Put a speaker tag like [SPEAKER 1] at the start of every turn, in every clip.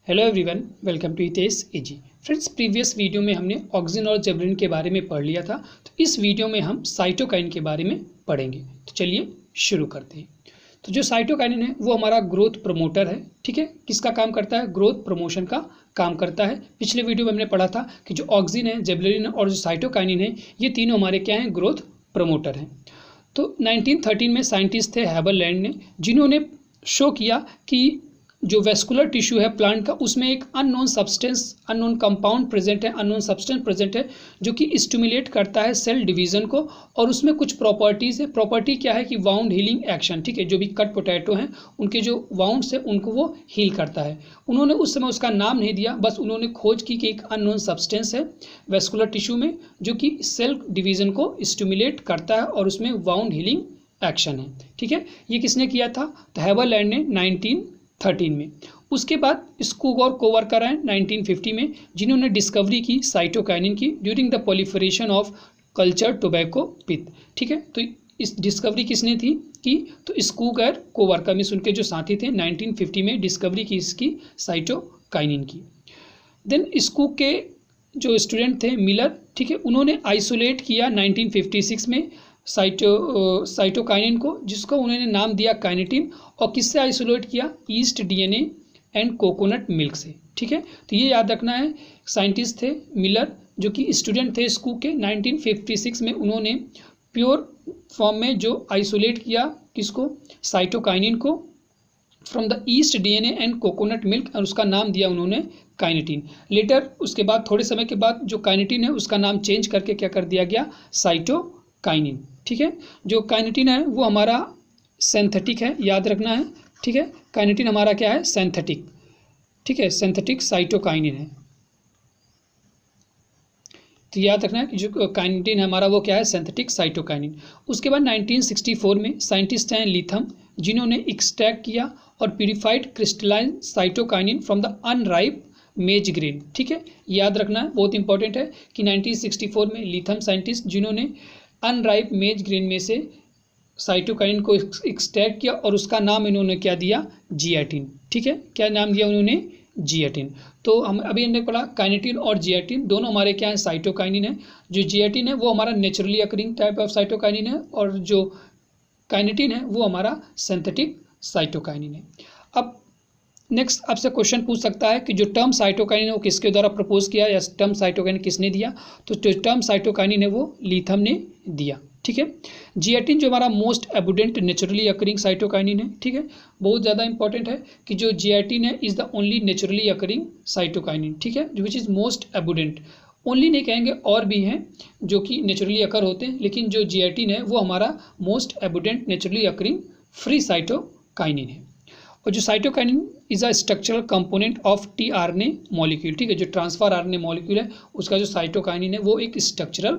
[SPEAKER 1] Hello everyone, welcome to Hitesh AG. Friends, previous video में हमने auxin और जेबुलिन के बारे में पढ़ लिया था। तो इस वीडियो में हम साइटोकाइन के बारे में पढ़ेंगे। तो चलिए शुरू करते हैं। तो जो साइटोकाइनिन है वो हमारा ग्रोथ प्रमोटर है। ठीक है, किसका काम करता है? ग्रोथ प्रमोशन का काम करता है। पिछले वीडियो में हमने पढ़ा था कि जो ऑक्सिन है, जेबुलिन और जो साइटोकाइनिन है, ये तीनों हमारे क्या हैं? ग्रोथ प्रमोटर हैं। तो 1913 में साइंटिस्ट थे हैबरलैंड ने, जिन्होंने शो किया कि जो वेस्कुलर टिश्यू है प्लांट का, उसमें एक unknown substance, unknown compound present है, अननोन सब्सटेंस प्रेजेंट है, जो कि स्टिमुलेट करता है सेल डिवीजन को। और उसमें कुछ प्रॉपर्टीज़ है। प्रॉपर्टी क्या है कि वाउंड हीलिंग एक्शन। ठीक है, जो भी कट पोटैटो हैं उनके जो वाउंड्स है उनको वो हील करता है। उन्होंने उस समय उसका नाम नहीं दिया, बस उन्होंने खोज की कि एक अननोन सब्सटेंस है वेस्कुलर टिश्यू में जो कि सेल डिवीजन को स्टिमुलेट करता है और उसमें वाउंड हीलिंग एक्शन है। ठीक है, ये किसने किया था? तो हैबरलैंड ने 1913 में। उसके बाद स्कूग और कोवर्कर आए 1950 में, जिन्होंने डिस्कवरी की साइटोकाइनिन की during the proliferation of culture tobacco pith. ठीक है, तो इस डिस्कवरी किसने थी की? तो स्कूग और कोवर्कर में उनके जो साथी थे 1950 में डिस्कवरी की इसकी साइटोकाइनिन की। देन स्कूग के जो स्टूडेंट थे मिलर, ठीक है, उन्होंने आइसोलेट किया 1956 में साइटोकाइनिन को, जिसको उन्होंने नाम दिया काइनेटिन। और किससे आइसोलेट किया? East DNA and coconut milk से। ठीक है, तो ये याद रखना है। साइंटिस्ट थे मिलर, जो कि स्टूडेंट थे स्कूग के। 1956 में उन्होंने प्योर फॉर्म में जो आइसोलेट किया किसको? साइटोकाइनिन को from the east DNA and coconut milk, और उसका नाम दिया उन्होंने काइनेटिन। लेटर उसके बाद थोड़े समय के बाद जो काइनेटिन है उसका नाम चेंज करके क्या कर दिया गया? साइटोकाइनिन। ठीक है, जो काइनेटिन है वो हमारा सिंथेटिक है, याद रखना है। ठीक है, काइनेटिन हमारा क्या है? सिंथेटिक। ठीक है, सिंथेटिक साइटोकाइनिन है। तो याद रखना है कि जो काइनेटिन है हमारा वो क्या है? Synthetic cytokinin. उसके बाद 1964 में साइंटिस्ट हैं लिथम, जिन्होंने एक्सट्रैक्ट किया और purified crystalline cytokinin from the unripe मेज ग्रेन। ठीक है, याद रखना है, बहुत इंपॉर्टेंट है कि 1964 में लिथम साइंटिस्ट, जिन्होंने अनराइप मेज ग्रेन में से साइटोकाइनिन को एक्सट्रैक्ट किया और उसका नाम इन्होंने क्या दिया? जियाटिन। ठीक है, क्या नाम दिया उन्होंने? जियाटिन। तो हम अभी हमने पढ़ा काइनेटिन और जियाटिन दोनों हमारे क्या है? साइटोकाइनिन है। जो जियाटिन है वो हमारा naturally occurring type of cytokinin है, और जो काइनेटिन है वो हमारा सिंथेटिक साइटोकाइनिन है। अब नेक्स्ट आपसे क्वेश्चन पूछ सकता है कि जो टर्म साइटोकाइनिन है वो किसके द्वारा प्रपोज किया, या टर्म साइटोकाइनिन किसने दिया? तो जो टर्म साइटोकाइनिन है वो लिथम ने दिया। ठीक है, जियाटिन जो हमारा most abundant naturally occurring cytokinin है। ठीक है, बहुत ज़्यादा इंपॉर्टेंट है कि जो जियाटिन है is the only naturally occurring cytokinin. ठीक है, which is most abundant. Only नहीं कहेंगे, और भी हैं जो कि नेचुरली अकर होते हैं, लेकिन जो जियाटिन है वो हमारा most abundant naturally occurring free cytokinin है। और जो cytokinin is a structural component of tRNA molecule. ठीक है, जो ट्रांसफर आरएनए मॉलिक्यूल है उसका जो साइटोकाइनिन है वो एक स्ट्रक्चरल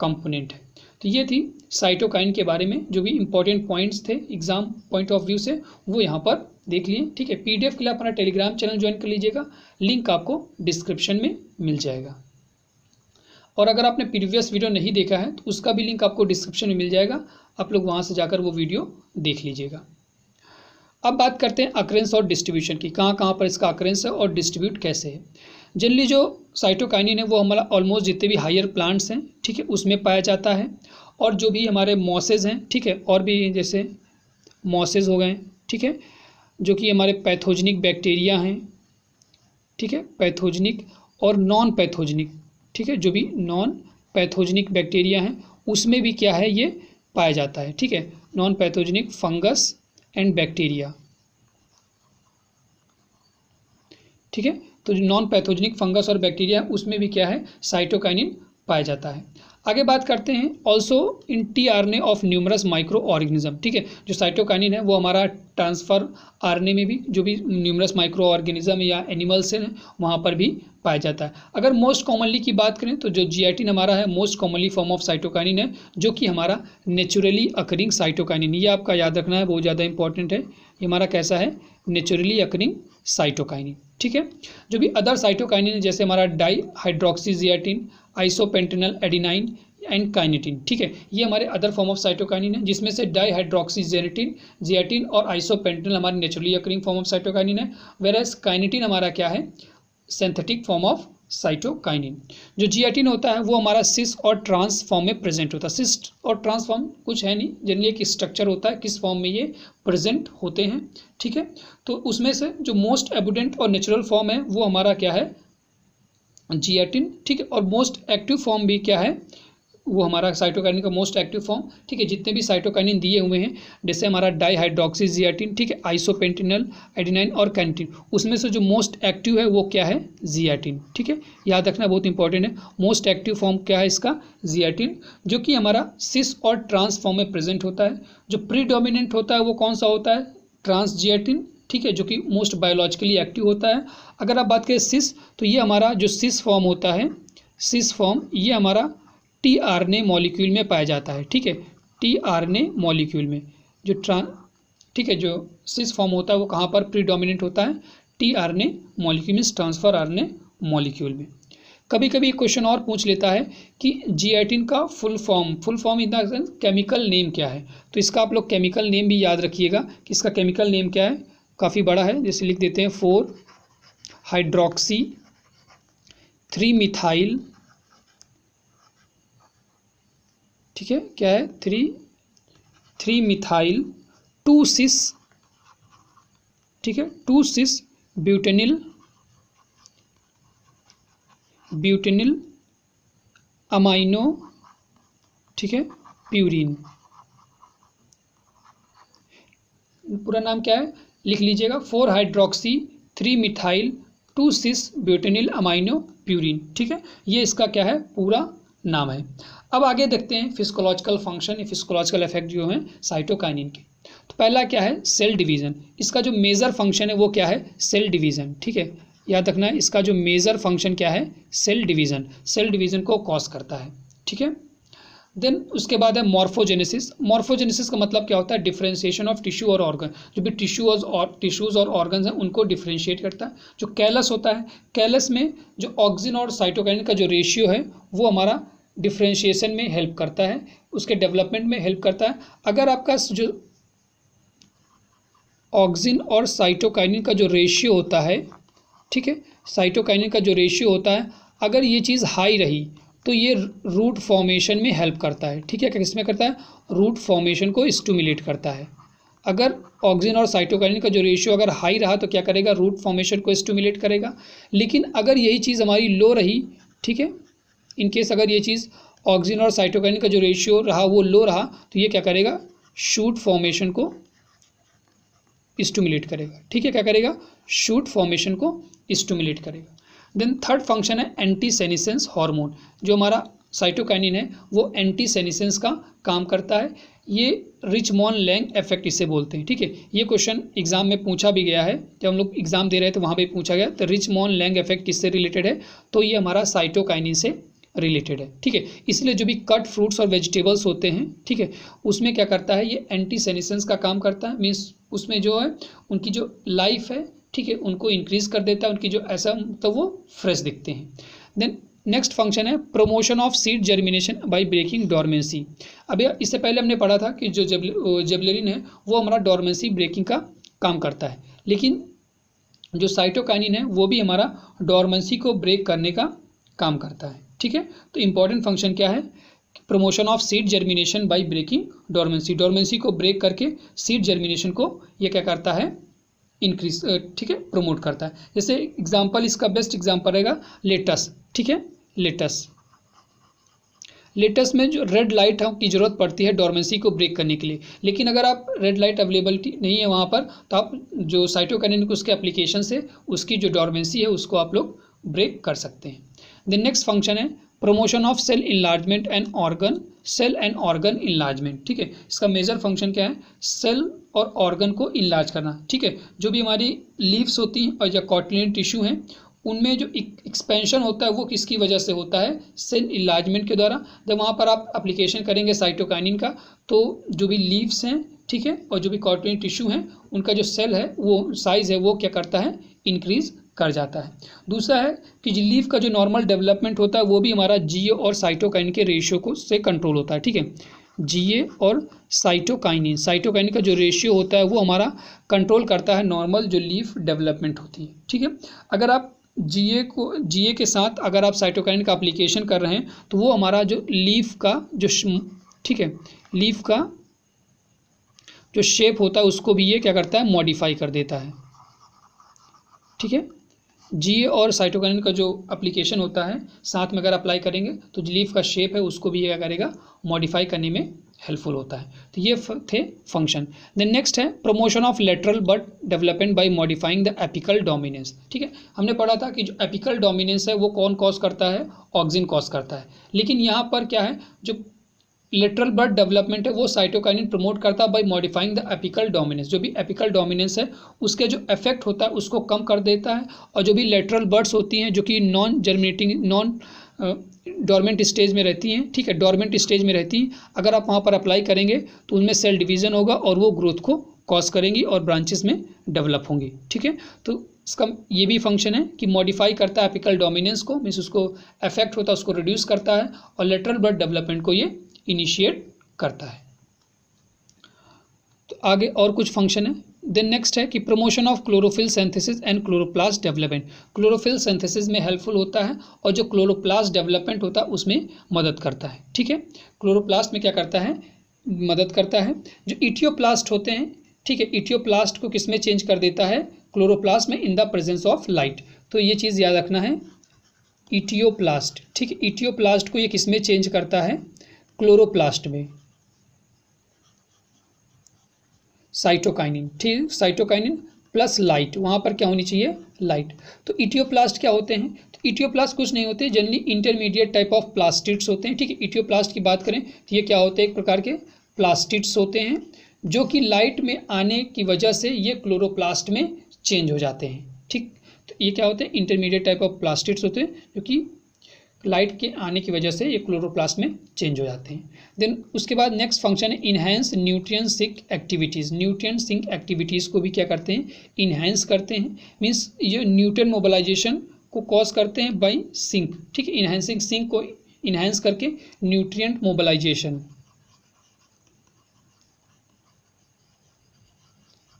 [SPEAKER 1] कंपोनेंट है। तो ये थी साइटोकाइन के बारे में जो भी इंपॉर्टेंट पॉइंट्स थे एग्जाम पॉइंट ऑफ व्यू से, वो यहाँ पर देख लिए। ठीक है, पीडीएफ के लिए अपना टेलीग्राम चैनल ज्वाइन कर लीजिएगा, लिंक आपको डिस्क्रिप्शन में मिल जाएगा। और अगर आपने प्रीवियस वीडियो नहीं देखा है तो उसका भी लिंक आपको डिस्क्रिप्शन में मिल जाएगा, आप लोग वहाँ से जाकर वो वीडियो देख लीजिएगा। अब बात करते हैं अकरेंस और डिस्ट्रीब्यूशन की, कहाँ कहाँ पर इसका अकरेंस है और डिस्ट्रीब्यूट कैसे है। जनरली जो साइटोकाइनिन है वो हमारा ऑलमोस्ट जितने भी हायर प्लांट्स हैं, ठीक है, उसमें पाया जाता है। और जो भी हमारे मॉसेज हैं, ठीक है, और भी जैसे मॉसेज हो गए, ठीक है, जो कि हमारे पैथोजेनिक बैक्टीरिया हैं, ठीक है, पैथोजेनिक और नॉन पैथोजेनिक, ठीक है, जो भी नॉन पैथोजेनिक बैक्टीरिया हैं उसमें भी क्या है? ये पाया जाता है। ठीक है, non pathogenic fungus and bacteria. ठीक है, तो जो नॉन पैथोजेनिक फंगस और बैक्टीरिया उसमें भी क्या है? साइटोकाइनिन पाया जाता है। आगे बात करते हैं also in tRNA of numerous micro organism. ठीक है, जो साइटोकाइनिन है वो हमारा ट्रांसफर आरएनए में भी जो भी न्यूमरस माइक्रो ऑर्गेनिज्म या एनिमल्स हैं वहाँ पर भी पाया जाता है। अगर मोस्ट कॉमनली की बात करें तो जो जियाटिन हमारा है most commonly form of cytokinin है, जो कि हमारा नेचुरली अकरिंग साइटोकाइनिन। ये आपका याद रखना है, बहुत ज़्यादा इंपॉर्टेंट है। ये हमारा कैसा है? Naturally occurring cytokinin. ठीक है, जो भी अदर साइटोकाइनिन जैसे हमारा डाई हाइड्रोक्सीजियाटिन, आइसोपेंटेनल एडिनाइन, एंड काइनेटिन, ठीक है। ये हमारे अदर फॉर्म ऑफ साइटोकाइनिन है, जिसमें से डाईहाइड्रोक्सीजेनेटिन, जियाटिन और आइसोपेंटेनल हमारी naturally occurring form of cytokinin है। वेरएस काइनेटिन हमारा क्या है, सिंथेटिक फॉर्म ऑफ साइटोकाइनिन। जो जियाटिन होता है वो हमारा सिस और ट्रांस फॉर्म में प्रेजेंट होता है। सिस और ट्रांस फॉर्म कुछ है नहीं, जनरली एक स्ट्रक्चर होता है किस फॉर्म में ये प्रेजेंट होते हैं, ठीक है। तो उसमें से जो मोस्ट एबुडेंट और नेचुरल फॉर्म है वो हमारा क्या है, जियाटिन, ठीक है। और मोस्ट एक्टिव फॉर्म भी क्या है, वो हमारा साइटोकाइनिन का मोस्ट एक्टिव फॉर्म, ठीक है। जितने भी साइटोकाइनिन दिए हुए हैं, जैसे हमारा डाईहाइड्रोक्सीजियाटिन, ठीक है, आइसोपेंटेनल, एडेनाइन और काइनेटिन, उसमें से जो मोस्ट एक्टिव है वो क्या है, जियाटिन, ठीक है। याद रखना बहुत इंपॉर्टेंट है। मोस्ट एक्टिव फॉर्म क्या है इसका, जियाटिन, जो कि हमारा सिस और ट्रांस फॉर्म में प्रेजेंट होता है। जो प्रीडोमिनेंट होता है वो कौन सा होता है, ट्रांस जियाटिन, ठीक है, जो कि मोस्ट बायोलॉजिकली एक्टिव होता है। अगर आप बात करें सिस, तो ये हमारा जो सिस फॉर्म होता है, सिस फॉर्म, ये हमारा टीआरएनए मॉलिक्यूल में पाया जाता है, ठीक है, टीआरएनए मॉलिक्यूल में जो ठीक है, जो सिस फॉर्म होता है वो कहाँ पर प्रीडोमिनेंट होता है, टीआरएनए मॉलिक्यूल में, ट्रांसफर आरएनए मॉलिक्यूल में। कभी कभी क्वेश्चन और पूछ लेता है कि जियाटिन का full form in the sense chemical name क्या है, तो इसका आप लोग केमिकल नेम भी याद रखिएगा कि इसका केमिकल नेम क्या है, काफ़ी बड़ा है, जैसे लिख देते हैं 4 हाइड्रोक्सी 3 मिथाइल, ठीक है, क्या है, 3 मिथाइल 2 सिस, ठीक है, 2 सिस ब्यूटेनिल अमाइनो, ठीक है, प्यूरिन। पूरा नाम क्या है लिख लीजिएगा, 4 हाइड्रोक्सी 3 मिथाइल 2 सिस ब्यूटेनिल अमाइनो प्यूरिन, ठीक है, ये इसका क्या है, पूरा नाम है। अब आगे देखते हैं फिजियोलॉजिकल फंक्शन या फिजियोलॉजिकल इफेक्ट जो है साइटोकाइनिन के। तो पहला क्या है, सेल डिवीज़न। इसका जो मेजर फंक्शन है वो क्या है, सेल डिवीज़न, ठीक है, याद रखना है। इसका जो मेजर फंक्शन क्या है, सेल डिवीज़न, सेल डिवीज़न को कॉज करता है, ठीक है। देन उसके बाद है मॉर्फोजेनेसिस। मॉर्फोजेनेसिस का मतलब क्या होता है, डिफरेंशिएशन ऑफ टिश्यू और ऑर्गन। जो भी टिश्यूज़ और ऑर्गन्स हैं उनको डिफरेंशिएट करता है। जो कैलस होता है, कैलस में जो ऑक्सिन और साइटोकाइनिन का जो रेशियो है वो हमारा डिफरेंशिएशन में हेल्प करता है, उसके डेवलपमेंट में हेल्प करता है। अगर आपका जो ऑक्सिन और साइटोकाइनिन का जो रेशियो होता है, ठीक है, साइटोकाइनिन का जो रेशियो होता है, अगर ये चीज़ हाई रही तो ये रूट फॉर्मेशन में हेल्प करता है, ठीक है। किसमें करता है, रूट फॉर्मेशन को स्टिमुलेट करता है। अगर ऑक्सिन और साइटोकाइनिन का जो रेशियो अगर हाई रहा तो क्या करेगा, रूट फॉर्मेशन को स्टिमुलेट करेगा। लेकिन अगर यही चीज़ हमारी लो रही, ठीक है, इन केस अगर ये चीज़ ऑक्सिन और साइटोकाइनिन का जो रेशियो रहा वो लो रहा तो ये क्या करेगा, शूट फॉर्मेशन को स्टिमुलेट करेगा, ठीक है, क्या करेगा, शूट फॉर्मेशन को स्टिमुलेट करेगा। देन थर्ड फंक्शन है एंटी सेनिसेंस हार्मोन। जो हमारा साइटोकाइनिन है वो एंटी सेनिसेंस का काम करता है। ये रिचमॉन लैंग इफेक्ट इसे बोलते हैं, ठीक है। ये क्वेश्चन एग्जाम में पूछा भी गया है, जब हम लोग एग्जाम दे रहे हैं तो वहाँ पे पूछा गया, तो रिचमॉन लैंग इफेक्ट किससे रिलेटेड है, तो ये हमारा साइटोकाइनिन से रिलेटेड है, ठीक है। इसलिए जो भी कट फ्रूट्स और वेजिटेबल्स होते हैं, ठीक है, उसमें क्या करता है, ये एंटी सेनिसेंस का काम करता है। मीन्स उसमें जो है उनकी जो लाइफ है, ठीक है, उनको इंक्रीज कर देता है, उनकी जो ऐसा तो वो फ्रेश दिखते हैं। देन नेक्स्ट फंक्शन है promotion of seed germination by breaking dormancy. अब इससे पहले हमने पढ़ा था कि जो जिबरेलिन है वो हमारा डोरमेंसी ब्रेकिंग का काम करता है, लेकिन जो साइटोकाइनिन है वो भी हमारा डोरमेंसी को ब्रेक करने का काम करता है, ठीक है। तो इंपॉर्टेंट फंक्शन क्या है, promotion of seed germination by breaking dormancy. Dormancy को ब्रेक करके सीड जर्मिनेशन को ये क्या करता है, इंक्रीज, ठीक है, प्रमोट करता है। जैसे एग्जांपल, इसका बेस्ट एग्जांपल रहेगा लेटस, ठीक है, लेटस में जो रेड लाइट की ज़रूरत पड़ती है डोरमेंसी को ब्रेक करने के लिए, लेकिन अगर आप रेड लाइट अवेलेबिलिटी नहीं है वहाँ पर तो आप जो साइटोकाइनिन के उसके एप्लीकेशन से उसकी जो डोरमेंसी है उसको आप लोग ब्रेक कर सकते हैं। द नेक्स्ट फंक्शन है promotion of cell enlargement and organ enlargement, ठीक है। इसका मेजर फंक्शन क्या है, सेल और ऑर्गन को इनलार्ज करना, ठीक है। जो भी हमारी लीव्स होती हैं और जो कॉटिलियन टिश्यू हैं उनमें जो एक्सपेंशन होता है वो किसकी वजह से होता है, सेल इनलार्जमेंट के द्वारा। जब वहाँ पर आप एप्लीकेशन करेंगे साइटोकाइनिन का तो जो भी लीव्स हैं, ठीक है, और जो भी कॉटिलियन टिश्यू हैं उनका जो सेल है वो साइज़ है वो क्या करता है, इंक्रीज कर जाता है। दूसरा है कि लीफ का जो नॉर्मल डेवलपमेंट होता है वो भी हमारा जीए और साइटोकाइनिन के रेशियो को से कंट्रोल होता है, ठीक है। जीए और साइटोकाइनिन का जो रेशियो होता है वो हमारा कंट्रोल करता है नॉर्मल जो लीफ डेवलपमेंट होती है, ठीक है। अगर आप जीए के साथ अगर आप साइटोकाइनिन का एप्लीकेशन कर रहे हैं तो वो हमारा जो लीफ का जो ठीक है लीफ का जो शेप होता है उसको भी ये क्या करता है, मॉडिफाई कर देता है, ठीक है। जीए और साइटोकाइनिन का जो एप्लीकेशन होता है साथ में अगर अप्लाई करेंगे तो जो लीफ का शेप है उसको भी ये क्या करेगा, मॉडिफाई करने में हेल्पफुल होता है। तो ये थे फंक्शन। देन नेक्स्ट है promotion of lateral bud development by modifying the apical dominance, ठीक है। हमने पढ़ा था कि जो एपिकल डोमिनेंस है वो कौन कॉज करता है, ऑक्सिन कॉज करता है, लेकिन यहाँ पर क्या है, जो लेटरल बड डेवलपमेंट है वो साइटोकाइनिन प्रमोट करता है by modifying the apical dominance. जो भी एपिकल डोमिनेंस है उसके जो इफेक्ट होता है उसको कम कर देता है, और जो भी लेटरल बर्ड्स होती हैं जो कि non germinating non dormant stage में रहती हैं, ठीक है, डोरमेंट स्टेज में रहती हैं, अगर आप वहाँ पर अप्लाई करेंगे तो उनमें सेल डिवीज़न होगा और वो ग्रोथ को कॉज करेंगी और ब्रांचेस में डेवलप होंगी, ठीक है। तो इसका ये भी फंक्शन है कि मॉडिफाई करता है एपिकल डोमिनेंस को, मीन्स उसको इफेक्ट होता है उसको रिड्यूस करता है, और लेटरल बड डेवलपमेंट को ये इनिशिएट करता है। तो आगे और कुछ फंक्शन है। देन नेक्स्ट है कि promotion of chlorophyll synthesis and chloroplast development. Chlorophyll synthesis में हेल्पफुल होता है और जो क्लोरोप्लास्ट डेवलपमेंट होता है उसमें मदद करता है, ठीक है। क्लोरोप्लास्ट में क्या करता है, मदद करता है। जो इटियोप्लास्ट होते हैं, ठीक है, इटियोप्लास्ट को किस में चेंज कर देता है, क्लोरोप्लास्ट में, in the presence of light. तो ये चीज़ याद रखना है, इटियोप्लास्ट, ठीक है, इटियोप्लास्ट को ये किस में चेंज करता है, क्लोरोप्लास्ट में, साइटोकाइनिन, ठीक, साइटोकाइनिन प्लस लाइट, वहाँ पर क्या होनी चाहिए, लाइट। तो इटियोप्लास्ट क्या होते हैं, तो इटियोप्लास्ट कुछ नहीं होते, generally intermediate type of plastids होते हैं, ठीक है। इटियोप्लास्ट की बात करें तो ये क्या होते हैं, एक प्रकार के प्लास्टिड्स होते हैं जो कि लाइट में आने की वजह से ये क्लोरोप्लास्ट में चेंज हो जाते हैं, ठीक। तो ये क्या होते हैं, इंटरमीडिएट टाइप ऑफ प्लास्टिड्स होते हैं जो कि लाइट के आने की वजह से ये क्लोरोप्लास्ट में चेंज हो जाते हैं। देन उसके बाद नेक्स्ट फंक्शन है enhance nutrient sink activities. Nutrient sink activities को भी क्या करते हैं, इनहेंस करते हैं, मीन्स ये न्यूट्रिएंट मोबिलाइजेशन को कॉज करते हैं बाय सिंक, ठीक है। इनहेंसिंग सिंक को इनहेंस करके न्यूट्रिएंट मोबिलाइजेशन,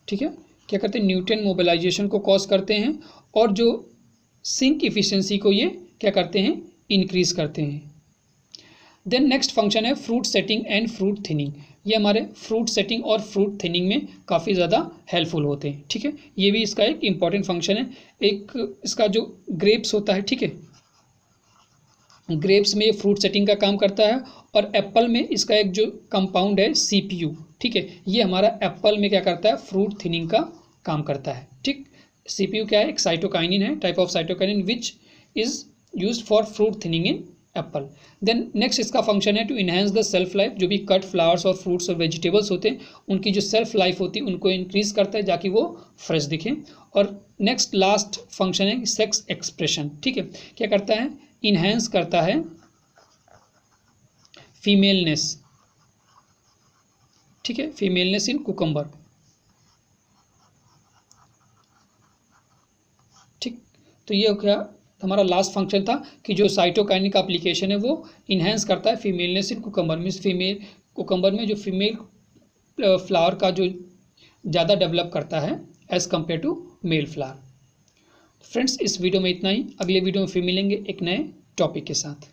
[SPEAKER 1] ठीक है, क्या करते हैं, न्यूट्रिएंट मोबिलाइजेशन को कॉज करते हैं, और जो सिंक इफिशिएंसी को ये क्या करते हैं, इंक्रीज करते हैं। देन नेक्स्ट फंक्शन है fruit setting and fruit thinning. ये हमारे फ्रूट सेटिंग और फ्रूट थिनिंग में काफ़ी ज़्यादा हेल्पफुल होते हैं, ठीक है। ये भी इसका एक इम्पॉर्टेंट फंक्शन है। एक इसका जो ग्रेप्स होता है, ठीक है, ग्रेप्स में ये फ्रूट सेटिंग का काम करता है, और एप्पल में इसका एक जो कंपाउंड है CPU, ठीक है, ये हमारा एप्पल में क्या करता है, फ्रूट थिनिंग का काम करता है, ठीक। CPU क्या है, एक साइटोकाइनिन है, type of cytokinin which is used for fruit thinning in apple. Then next इसका फंक्शन है to enhance the shelf life. जो भी कट फ्लावर्स और फ्रूट्स और वेजिटेबल्स होते हैं उनकी जो सेल्फ लाइफ होती है उनको इंक्रीज करता है ताकि वो फ्रेश दिखें। और नेक्स्ट लास्ट फंक्शन है सेक्स एक्सप्रेशन, ठीक है, क्या करता है, इनहेंस करता है फीमेलनेस, ठीक है, फीमेलनेस इन कुकम्बर, ठीक। तो ये क्या हमारा लास्ट फंक्शन था कि जो साइटोकाइनिन का एप्लीकेशन है वो इनहेंस करता है फीमेलनेस इन कुकम्बर, मीन्स फीमेल कुकम्बर में जो फीमेल फ्लावर का जो ज़्यादा डेवलप करता है as compare to male flower. Friends, इस वीडियो में इतना ही। अगले वीडियो में फिर मिलेंगे एक नए टॉपिक के साथ।